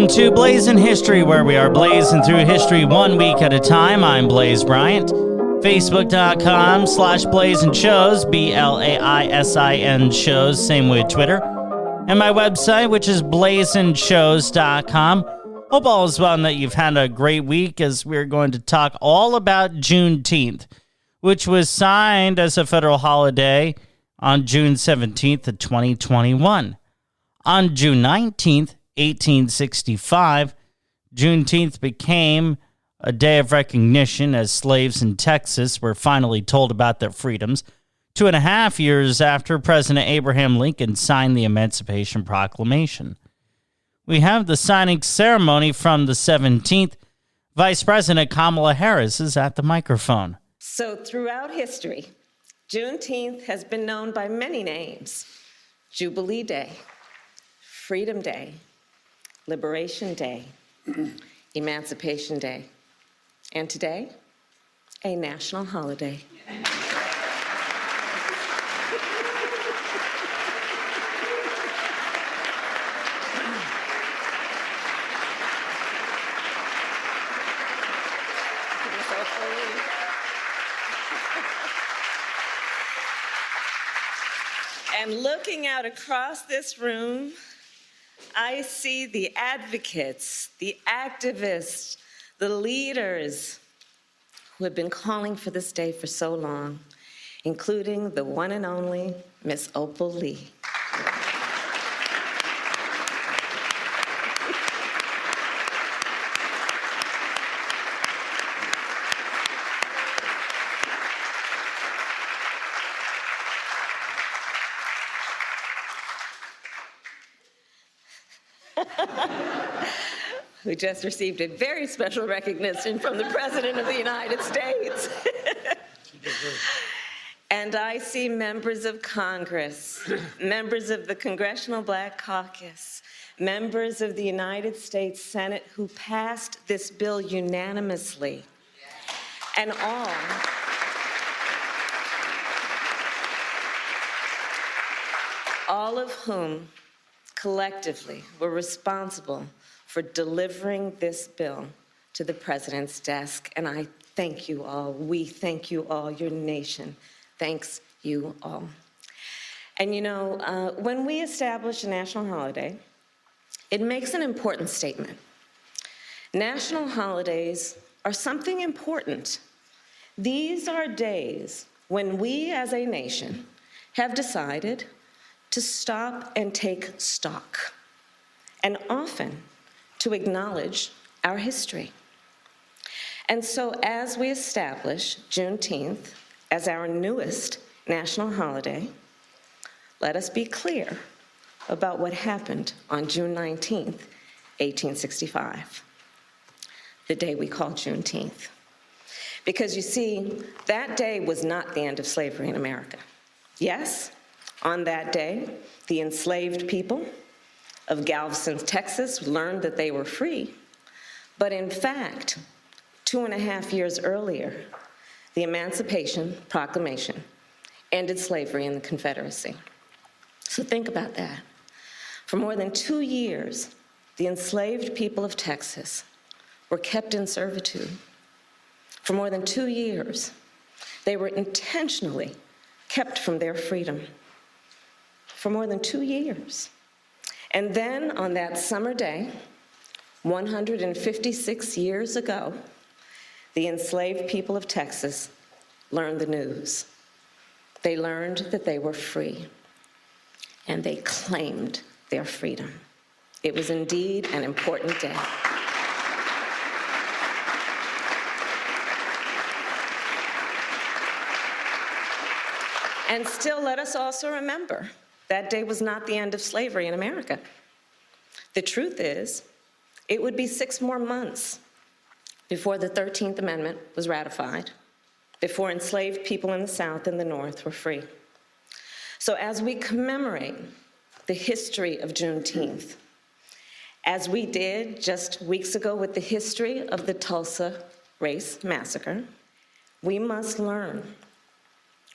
to Blaisin History, where we are blazing through history 1 week at a time. I'm Blaise Bryant. Facebook.com/Blaisin Shows, BLAISIN Shows, same with Twitter. And my website, which is blaisinshows.com. Hope all is well and that you've had a great week, as we're going to talk all about Juneteenth, which was signed as a federal holiday on June 17th of 2021. On June 19th, 1865, Juneteenth became a day of recognition as slaves in Texas were finally told about their freedoms, 2.5 years after President Abraham Lincoln signed the Emancipation Proclamation. We have the signing ceremony from the 17th. Vice President Kamala Harris is at the microphone. So throughout history, Juneteenth has been known by many names: Jubilee Day, Freedom Day, Liberation Day, Emancipation Day, and today, a national holiday. And looking out across this room, I see the advocates, the activists, the leaders who have been calling for this day for so long, including the one and only Miss Opal Lee. Who just received a very special recognition from the President of the United States. And I see members of Congress, members of the Congressional Black Caucus, members of the United States Senate who passed this bill unanimously. And all of whom collectively were responsible for delivering this bill to the President's desk. And I thank you all. We thank you all. Your nation thanks you all. And you know, when we establish a national holiday, it makes an important statement. National holidays are something important. These are days when we as a nation have decided to stop and take stock, and often to acknowledge our history. And so as we establish Juneteenth as our newest national holiday, let us be clear about what happened on June 19th, 1865, the day we call Juneteenth. Because you see, that day was not the end of slavery in America. Yes, on that day, the enslaved people of Galveston, Texas, learned that they were free. But in fact, 2.5 years earlier, the Emancipation Proclamation ended slavery in the Confederacy. So think about that. For more than 2 years, the enslaved people of Texas were kept in servitude. For more than 2 years, they were intentionally kept from their freedom. For more than 2 years. And then on that summer day, 156 years ago, the enslaved people of Texas learned the news. They learned that they were free, and they claimed their freedom. It was indeed an important day. And still, let us also remember, that day was not the end of slavery in America. The truth is, it would be 6 more months before the 13th Amendment was ratified, before enslaved people in the South and the North were free. So as we commemorate the history of Juneteenth, as we did just weeks ago with the history of the Tulsa Race Massacre, we must learn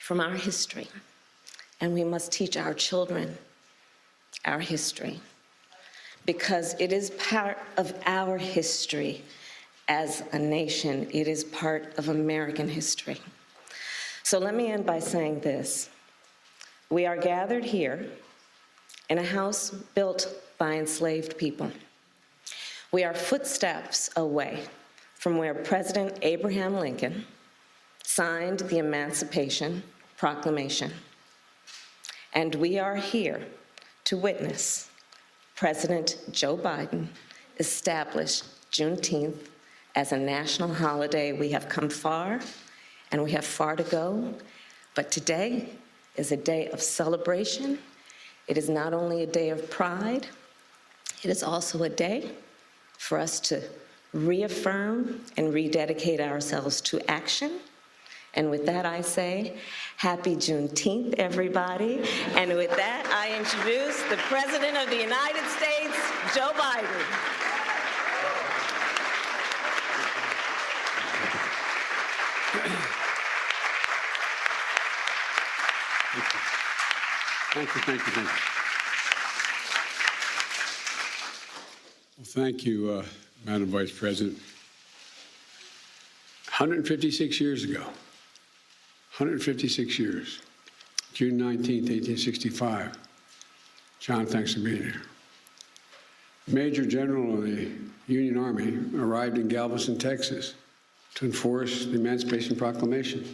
from our history. And we must teach our children our history. because it is part of our history as a nation. It is part of American history. So let me end by saying this. We are gathered here in a house built by enslaved people. We are footsteps away from where President Abraham Lincoln signed the Emancipation Proclamation. And we are here to witness President Joe Biden establish Juneteenth as a national holiday. We have come far, and we have far to go, but today is a day of celebration. It is not only a day of pride, it is also a day for us to reaffirm and rededicate ourselves to action. And with that, I say, happy Juneteenth, everybody. And with that, I introduce the President of the United States, Joe Biden. Thank you. Well, thank you, Madam Vice President. 156 years ago, 156 years, June 19th, 1865. John, thanks for being here. Major General of the Union Army arrived in Galveston, Texas, to enforce the Emancipation Proclamation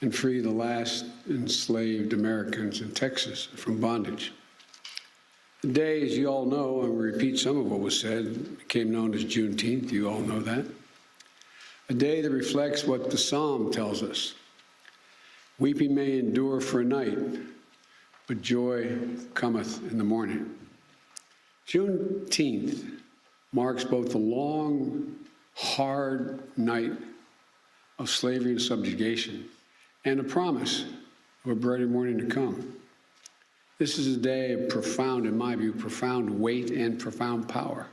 and free the last enslaved Americans in Texas from bondage. The day, as you all know, and we repeat some of what was said, became known as Juneteenth. You all know that. A day that reflects what the Psalm tells us. Weeping may endure for a night, but joy cometh in the morning. Juneteenth marks both the long, hard night of slavery and subjugation and a promise of a brighter morning to come. This is a day of profound, in my view, profound weight and profound power.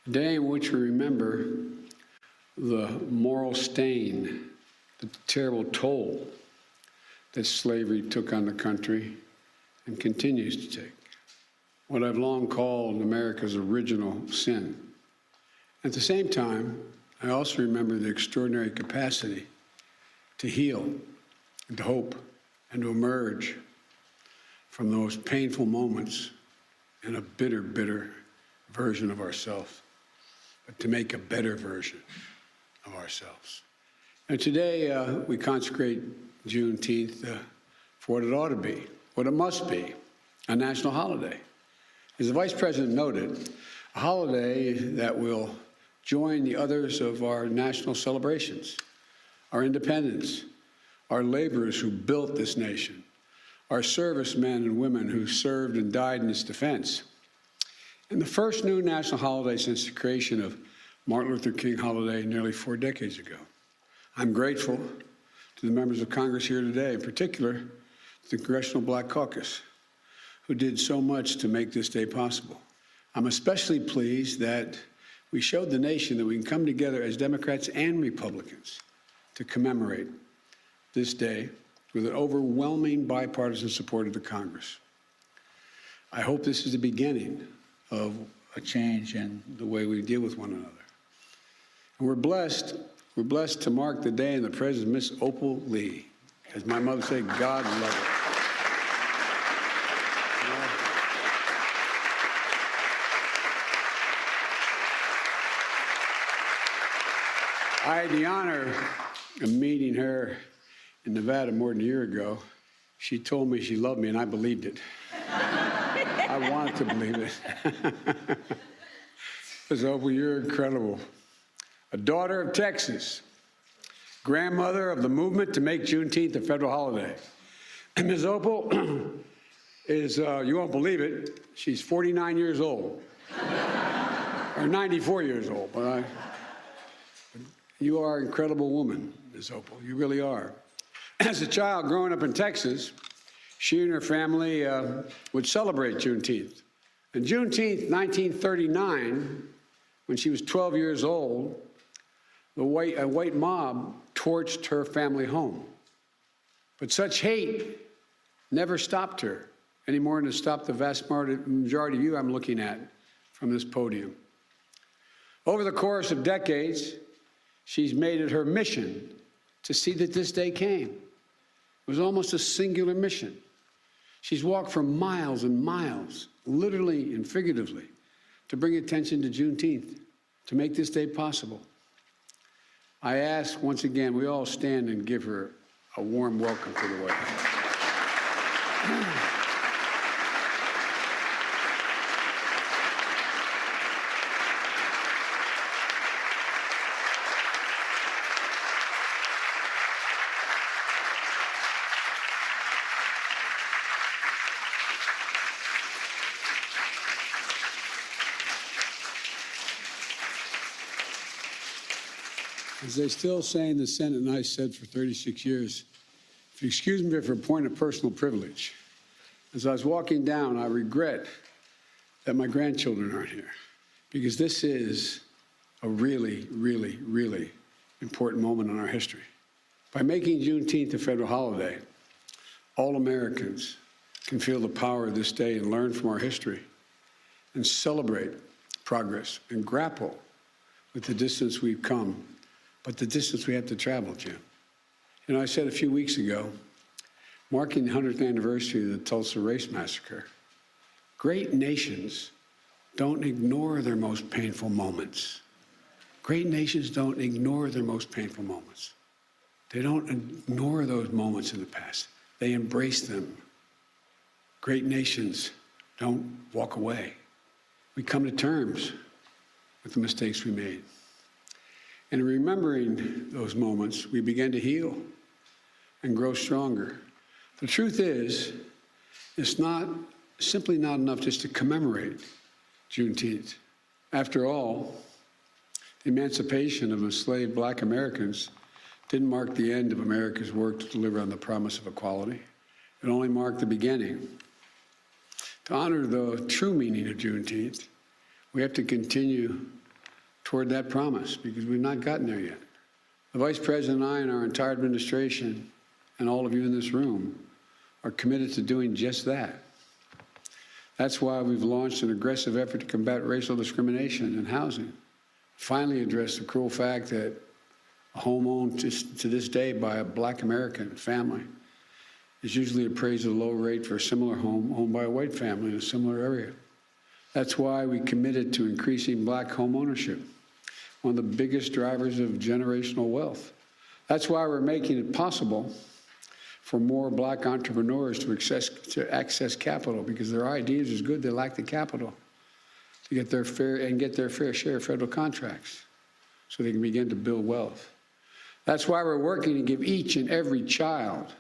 A day in which we remember the moral stain, the terrible toll that slavery took on the country and continues to take. What I've long called America's original sin. At the same time, I also remember the extraordinary capacity to heal and to hope and to emerge from those painful moments in a bitter, bitter version of ourselves, but to make a better version of ourselves. And today we consecrate Juneteenth for what it ought to be, what it must be, a national holiday. As the Vice President noted, a holiday that will join the others of our national celebrations, our independence, our laborers who built this nation, our servicemen and women who served and died in its defense. And the first new national holiday since the creation of Martin Luther King holiday nearly 4 decades ago. I'm grateful to the members of Congress here today, in particular the Congressional Black Caucus, who did so much to make this day possible. I'm especially pleased that we showed the nation that we can come together as Democrats and Republicans to commemorate this day with an overwhelming bipartisan support of the Congress. I hope this is the beginning of a change in the way we deal with one another. And we're blessed to mark the day in the presence of Miss Opal Lee. As my mother said, God love her. I had the honor of meeting her in Nevada more than a year ago. She told me she loved me, and I believed it. I wanted to believe it. Ms. Opal, you're incredible. A daughter of Texas, grandmother of the movement to make Juneteenth a federal holiday. And Ms. Opal is, you won't believe it, she's 49 years old. Or 94 years old, but you are an incredible woman, Ms. Opal. You really are. As a child growing up in Texas, she and her family would celebrate Juneteenth. And Juneteenth, 1939, when she was 12 years old, a white mob torched her family home. But such hate never stopped her any more than to stop the vast majority of you I'm looking at from this podium. Over the course of decades, she's made it her mission to see that this day came. It was almost a singular mission. She's walked for miles and miles, literally and figuratively, to bring attention to Juneteenth, to make this day possible. I ask, once again, we all stand and give her a warm welcome to the White House. As they still say in the Senate, and I said for 36 years, if you excuse me for a point of personal privilege, as I was walking down, I regret that my grandchildren aren't here, because this is a really, really, really important moment in our history. By making Juneteenth a federal holiday, all Americans can feel the power of this day and learn from our history and celebrate progress and grapple with the distance we've come, but the distance we have to travel, Jim. You know, I said a few weeks ago, marking the 100th anniversary of the Tulsa Race Massacre, great nations don't ignore their most painful moments. Great nations don't ignore their most painful moments. They don't ignore those moments in the past. They embrace them. Great nations don't walk away. We come to terms with the mistakes we made. And in remembering those moments, we begin to heal and grow stronger. The truth is, it's simply not enough just to commemorate Juneteenth. After all, the emancipation of enslaved Black Americans didn't mark the end of America's work to deliver on the promise of equality. It only marked the beginning. To honor the true meaning of Juneteenth, we have to continue toward that promise, because we've not gotten there yet. The Vice President and I and our entire administration and all of you in this room are committed to doing just that. That's why we've launched an aggressive effort to combat racial discrimination in housing. Finally address the cruel fact that a home owned to this day by a Black American family is usually appraised at a low rate for a similar home owned by a white family in a similar area. That's why we committed to increasing Black home ownership, one of the biggest drivers of generational wealth. That's why we're making it possible for more Black entrepreneurs to access capital, because their ideas is good, they lack the capital to get their fair share of federal contracts so they can begin to build wealth. That's why we're working to give each and every child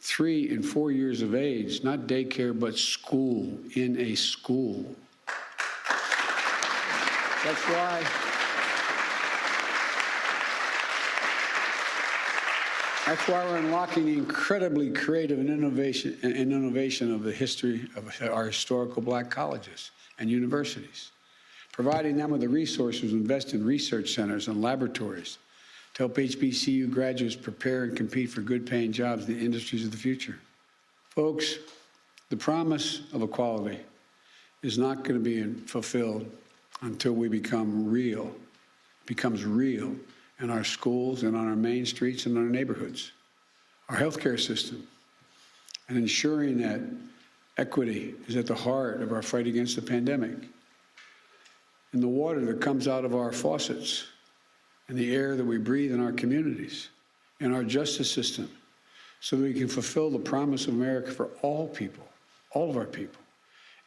3 and 4 years of age, not daycare, but school in a school. That's why we're unlocking the incredibly creative and innovation of the history of our historical Black colleges and universities, providing them with the resources to invest in research centers and laboratories to help HBCU graduates prepare and compete for good-paying jobs in the industries of the future. Folks, the promise of equality is not going to be fulfilled until we becomes real in our schools and on our main streets and in our neighborhoods, our healthcare system, and ensuring that equity is at the heart of our fight against the pandemic, in the water that comes out of our faucets, and the air that we breathe in our communities, in our justice system, so that we can fulfill the promise of America for all people, all of our people.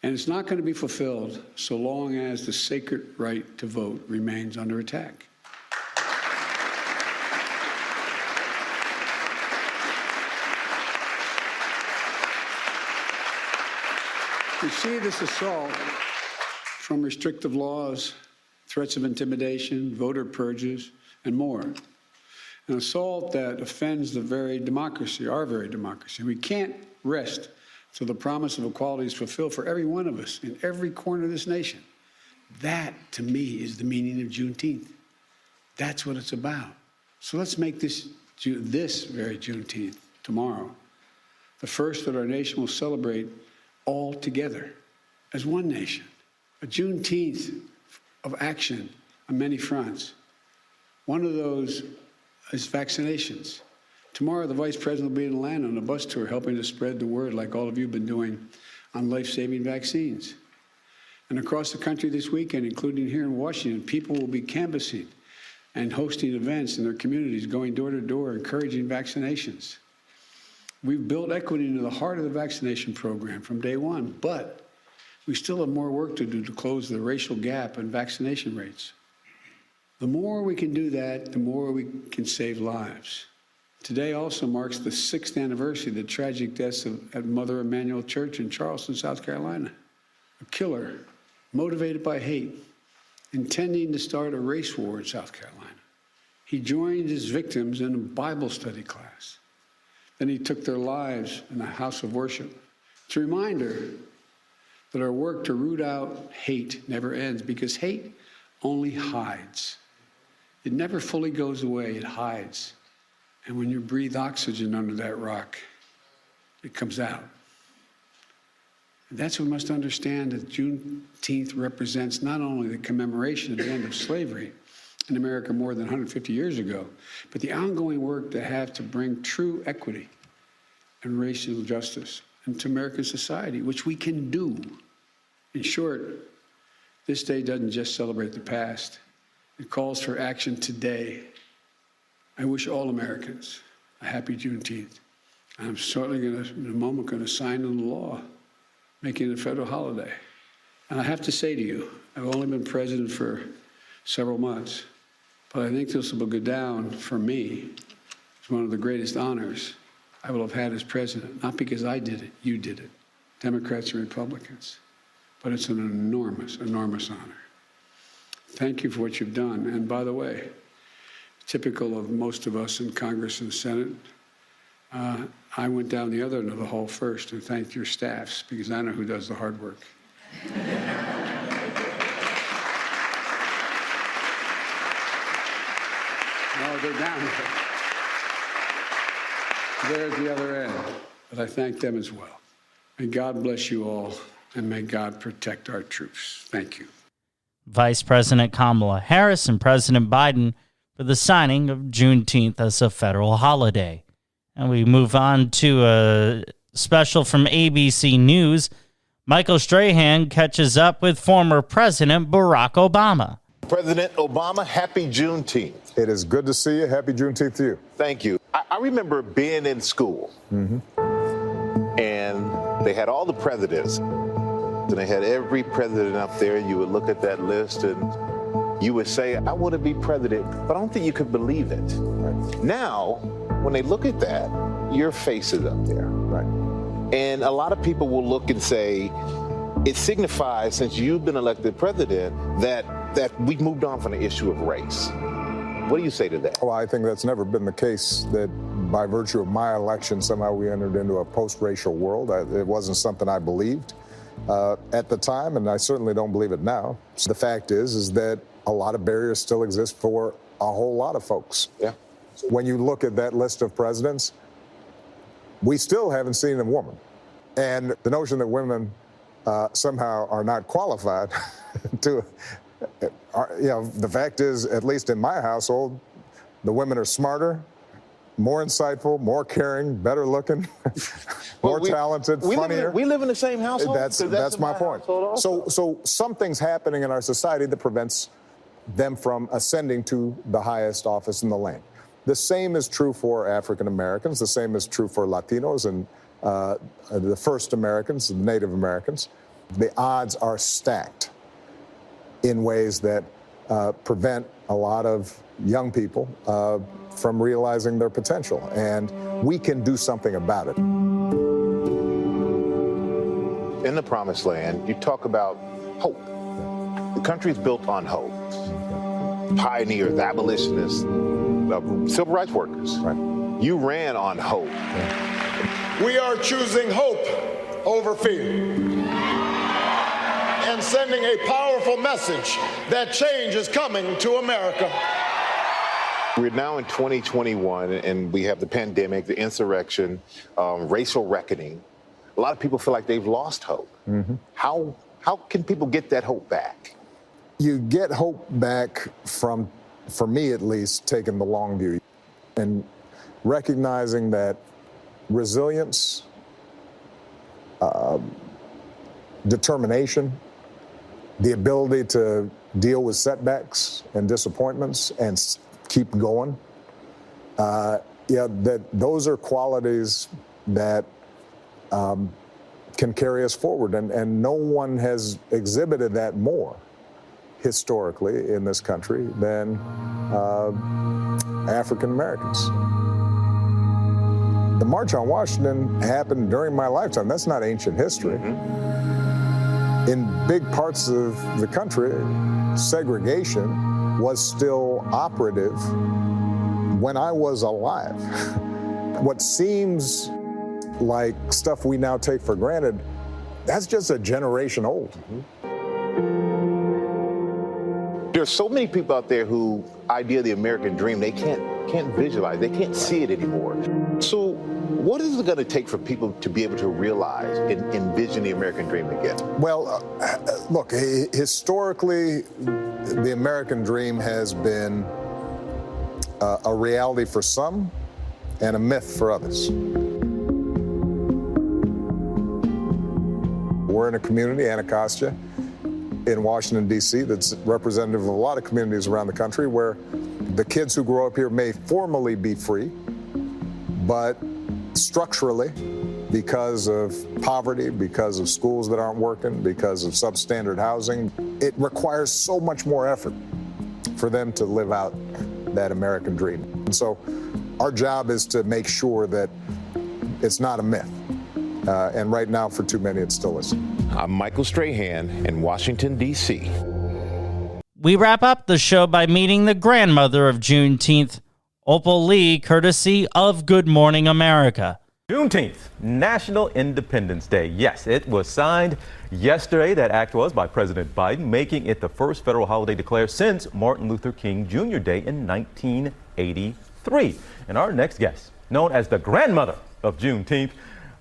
And it's not going to be fulfilled so long as the sacred right to vote remains under attack. We see this assault from restrictive laws, threats of intimidation, voter purges, and more. An assault that offends the very democracy, our very democracy. We can't rest till the promise of equality is fulfilled for every one of us in every corner of this nation. That, to me, is the meaning of Juneteenth. That's what it's about. So let's make this very Juneteenth tomorrow the first that our nation will celebrate all together as one nation. A Juneteenth of action on many fronts. One of those is vaccinations. Tomorrow, the Vice President will be in Atlanta on a bus tour helping to spread the word like all of you have been doing on life-saving vaccines. And across the country this weekend, including here in Washington, people will be canvassing and hosting events in their communities, going door to door, encouraging vaccinations. We've built equity into the heart of the vaccination program from day one, but we still have more work to do to close the racial gap in vaccination rates. The more we can do that, the more we can save lives. Today also marks the 6th anniversary of the tragic deaths at Mother Emanuel Church in Charleston, South Carolina. A killer, motivated by hate, intending to start a race war in South Carolina. He joined his victims in a Bible study class. Then he took their lives in a house of worship. It's a reminder that our work to root out hate never ends, because hate only hides. It never fully goes away, it hides. And when you breathe oxygen under that rock, it comes out. And that's what we must understand, that Juneteenth represents not only the commemoration of the end of slavery in America more than 150 years ago, but the ongoing work to have to bring true equity and racial justice into American society, which we can do. In short, this day doesn't just celebrate the past. It calls for action today. I wish all Americans a happy Juneteenth. I'm certainly in a moment, going to sign into law, making it a federal holiday. And I have to say to you, I've only been president for several months, but I think this will go down for me as one of the greatest honors I will have had as president, not because I did it, you did it, Democrats and Republicans, but it's an enormous, enormous honor. Thank you for what you've done. And by the way, typical of most of us in Congress and Senate, I went down the other end of the hall first and thanked your staffs, because I know who does the hard work. No, they're down there. They're at the other end. But I thank them as well. May God bless you all, and may God protect our troops. Thank you. Vice President Kamala Harris and President Biden for the signing of Juneteenth as a federal holiday. And we move on to a special from ABC News. Michael Strahan catches up with former President Barack Obama. President Obama, happy Juneteenth. It is good to see you. Happy Juneteenth to you. Thank you. I remember being in school, and they had all the presidents, and they had every president up there, and you would look at that list, and you would say, I want to be president, but I don't think you could believe it. Right. Now, when they look at that, your face is up there. Right. And a lot of people will look and say, it signifies, since you've been elected president, that we've moved on from the issue of race. What do you say to that? Well, I think that's never been the case, that by virtue of my election, somehow we entered into a post-racial world. It wasn't something I believed at the time, and I certainly don't believe it now. So the fact is that a lot of barriers still exist for a whole lot of folks. Yeah. When you look at that list of presidents, we still haven't seen a woman. And the notion that women somehow are not qualified to, the fact is, at least in my household, the women are smarter, more insightful, more caring, better looking, more talented, funnier. We live in the same household? That's my point. So something's happening in our society that prevents them from ascending to the highest office in the land. The same is true for African Americans. The same is true for Latinos and the first Americans, the Native Americans. The odds are stacked in ways that prevent a lot of young people from realizing their potential. And we can do something about it. In the Promised Land, you talk about hope. The country's built on hope. Pioneers, abolitionists, civil rights workers. Right. You ran on hope. Yeah. We are choosing hope over fear and sending a powerful message that change is coming to America. We're now in 2021, and we have the pandemic, the insurrection, racial reckoning. a lot of people feel like they've lost hope. How can people get that hope back? You get hope back from, for me at least, taking the long view and recognizing that resilience, determination, the ability to deal with setbacks and disappointments and keep going, that those are qualities that can carry us forward. And no one has exhibited that more historically in this country than African Americans. The March on Washington happened during my lifetime. That's not ancient history. In big parts of the country, segregation was still operative when I was alive. What seems like stuff we now take for granted, that's just a generation old. There's so many people out there who idea the American dream, they can't visualize, they can't see it anymore. So what is it going to take for people to be able to realize and envision the American dream again? Well, look, historically, the American dream has been a reality for some and a myth for others. We're in a community, Anacostia, in Washington, D.C., that's representative of a lot of communities around the country where the kids who grow up here may formally be free, but structurally, because of poverty, because of schools that aren't working, because of substandard housing, it requires so much more effort for them to live out that American dream. And so our job is to make sure that it's not a myth. And right now, for too many, it still is. I'm Michael Strahan in Washington, D.C. We wrap up the show by meeting the grandmother of Juneteenth, Opal Lee, courtesy of Good Morning America. Juneteenth, National Independence Day. Yes, it was signed yesterday. That act was by President Biden, making it the first federal holiday declared since Martin Luther King Jr. Day in 1983. And our next guest, known as the grandmother of Juneteenth,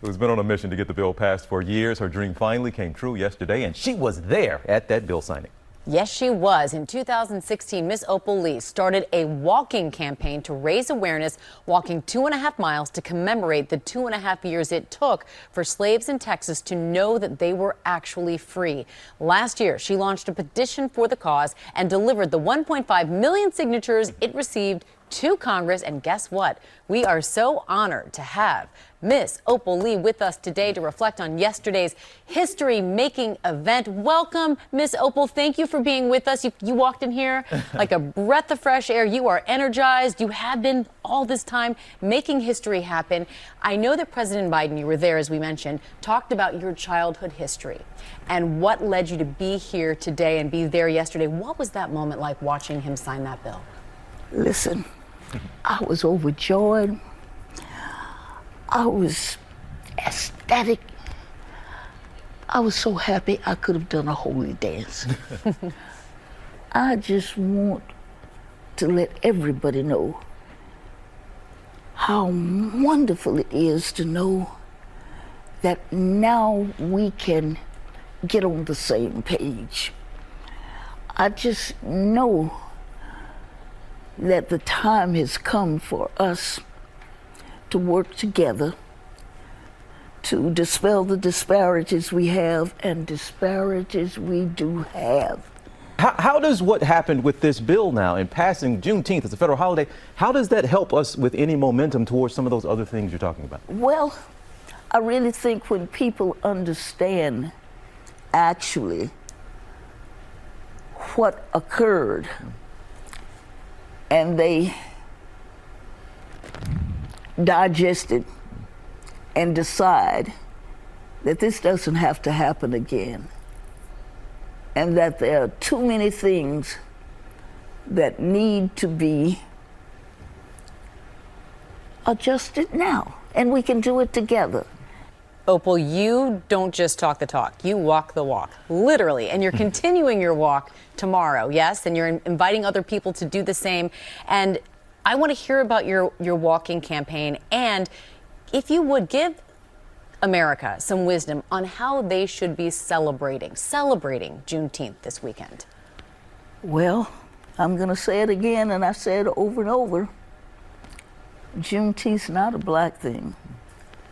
who's been on a mission to get the bill passed for years. Her dream finally came true yesterday, and she was there at that bill signing. Yes, she was. In 2016, Miss Opal Lee started a walking campaign to raise awareness, walking 2.5 miles to commemorate the 2.5 years it took for slaves in Texas to know that they were actually free. Last year, she launched a petition for the cause and delivered the 1.5 million signatures it received to Congress. And guess what? We are so honored to have Miss Opal Lee with us today to reflect on yesterday's history-making event. Welcome, Miss Opal. Thank you for being with us. You walked in here like a breath of fresh air. You are energized. You have been all this time making history happen. I know that President Biden, you were there as we mentioned, talked about your childhood history and what led you to be here today and be there yesterday. What was that moment like watching him sign that bill? Listen, I was overjoyed. I was ecstatic. I was so happy I could have done a holy dance. I just want to let everybody know how wonderful it is to know that now we can get on the same page. I just know that the time has come for us to work together to dispel the disparities we have, and disparities we do have. How does what happened with this bill now in passing Juneteenth as a federal holiday, how does that help us with any momentum towards some of those other things you're talking about? Well, I really think when people understand actually what occurred and they digest it and decide that this doesn't have to happen again, and that there are too many things that need to be adjusted now, and we can do it together. Opal, you don't just talk the talk, you walk the walk, literally, and you're continuing your walk tomorrow, yes? And you're inviting other people to do the same. And I want to hear about your walking campaign, and if you would give America some wisdom on how they should be celebrating Juneteenth this weekend. Well, I'm going to say it again, and I said it over and over. Juneteenth's not a black thing,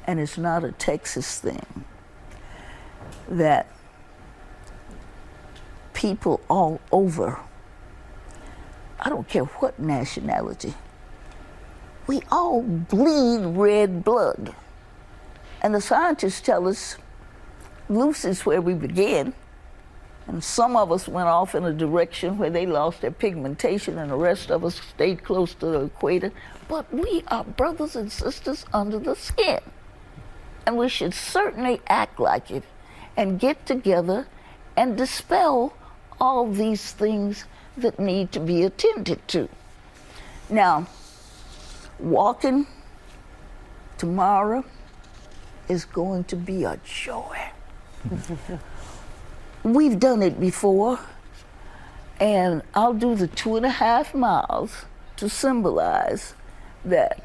and it's not a Texas thing. That people all over, I don't care what nationality, we all bleed red blood. And the scientists tell us loose is where we begin. And some of us went off in a direction where they lost their pigmentation, and the rest of us stayed close to the equator. But we are brothers and sisters under the skin. And we should certainly act like it and get together and dispel all these things that need to be attended to. Now, walking tomorrow is going to be a joy. We've done it before, and I'll do the 2.5 miles to symbolize that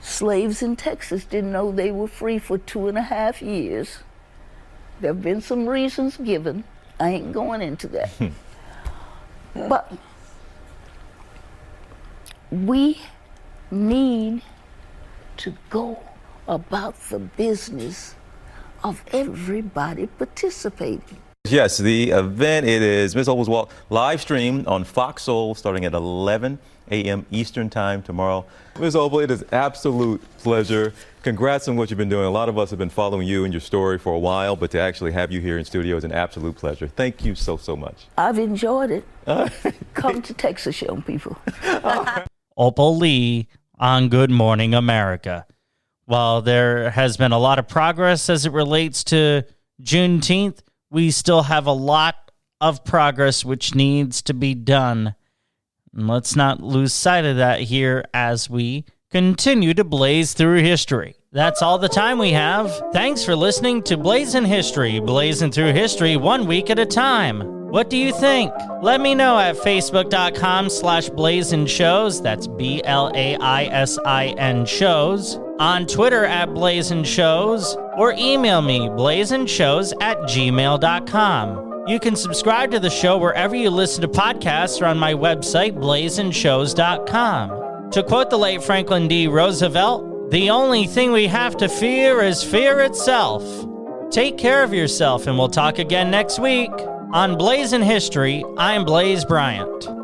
slaves in Texas didn't know they were free for 2.5 years. There have been some reasons given. I ain't going into that. But we need to go about the business of everybody participating. Yes, the event, it is Miss Opal's Walk live stream on Fox Soul starting at 11 a.m. Eastern Time tomorrow. Miss Opal, it is absolute pleasure. Congrats on what you've been doing. A lot of us have been following you and your story for a while, but to actually have you here in studio is an absolute pleasure. Thank you so much. I've enjoyed it. Come to Texas, young people. Opal Lee on Good Morning America. While there has been a lot of progress as it relates to Juneteenth, we still have a lot of progress which needs to be done. And let's not lose sight of that here as we continue to blaze through history. That's all the time we have. Thanks for listening to Blaisin' History, blazing through history 1 week at a time. What do you think? Let me know at facebook.com/Blaisin Shows. That's BLAISIN shows. On Twitter at Blaisin Shows, or email me blaizinshows@gmail.com. You can subscribe to the show wherever you listen to podcasts or on my website, blaizinshows.com. To quote the late Franklin D. Roosevelt, the only thing we have to fear is fear itself. Take care of yourself, and we'll talk again next week. On Blaisin' History, I'm Blaze Bryant.